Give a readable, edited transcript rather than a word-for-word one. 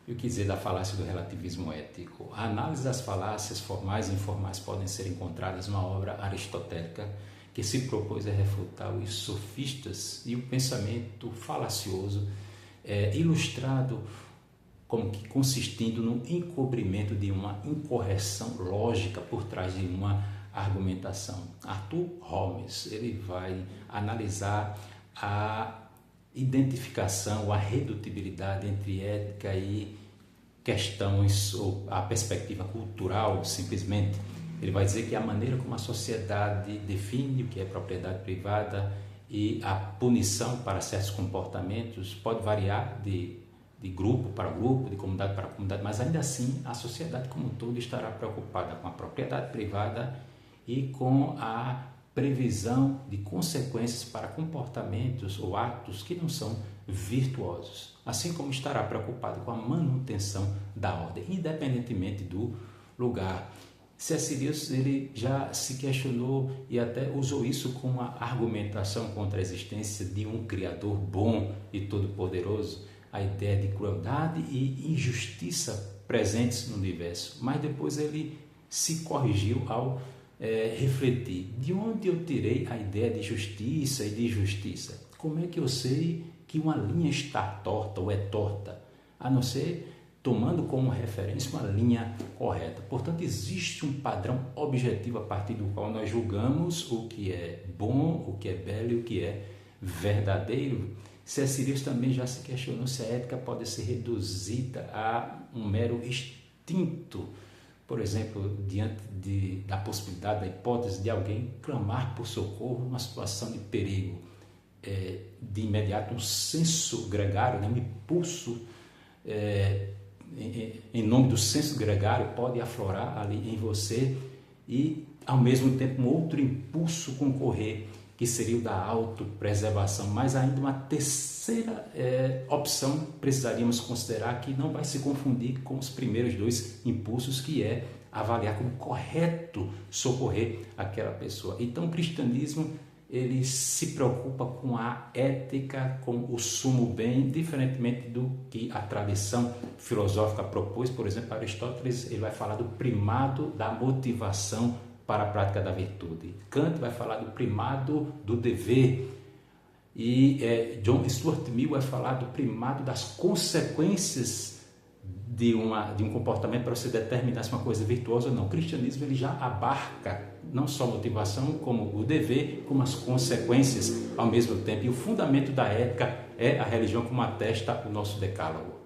E o que dizer da falácia do relativismo ético? A análise das falácias formais e informais podem ser encontradas numa obra aristotélica que se propôs a refutar os sofistas e o pensamento falacioso, ilustrado como que consistindo no encobrimento de uma incorreção lógica por trás de uma argumentação. Arthur Holmes, ele vai analisar a identificação, a redutibilidade entre ética e questões ou a perspectiva cultural, simplesmente. Ele vai dizer que a maneira como a sociedade define o que é propriedade privada e a punição para certos comportamentos pode variar de grupo para grupo, de comunidade para comunidade, mas ainda assim a sociedade como um todo estará preocupada com a propriedade privada e com a previsão de consequências para comportamentos ou atos que não são virtuosos, assim como estará preocupado com a manutenção da ordem, independentemente do lugar. C.S. Lewis, ele já se questionou e até usou isso como uma argumentação contra a existência de um Criador bom e todo-poderoso, a ideia de crueldade e injustiça presentes no universo, mas depois ele se corrigiu ao refletir: de onde eu tirei a ideia de justiça e de justiça? Como é que eu sei que uma linha está torta ou é torta? A não ser tomando como referência uma linha correta. Portanto, existe um padrão objetivo a partir do qual nós julgamos o que é bom, o que é belo e o que é verdadeiro. C.S. Lewis também já se questionou se a ética pode ser reduzida a um mero instinto. Por exemplo, diante da possibilidade, da hipótese de alguém clamar por socorro numa situação de perigo, de imediato um senso gregário, um impulso em nome do senso gregário pode aflorar ali em você e, ao mesmo tempo, um outro impulso concorrer, que seria o da autopreservação. Mas ainda uma terceira opção precisaríamos considerar, que não vai se confundir com os primeiros dois impulsos, que é avaliar como correto socorrer aquela pessoa. Então, o cristianismo ele se preocupa com a ética, com o sumo bem, diferentemente do que a tradição filosófica propôs. Por exemplo, Aristóteles ele vai falar do primado da motivação para a prática da virtude. Kant vai falar do primado do dever. E John Stuart Mill vai falar do primado das consequências de um comportamento para você determinar se uma coisa é virtuosa ou não. O cristianismo ele já abarca não só a motivação, como o dever, como as consequências ao mesmo tempo. E o fundamento da ética é a religião, como atesta o nosso decálogo.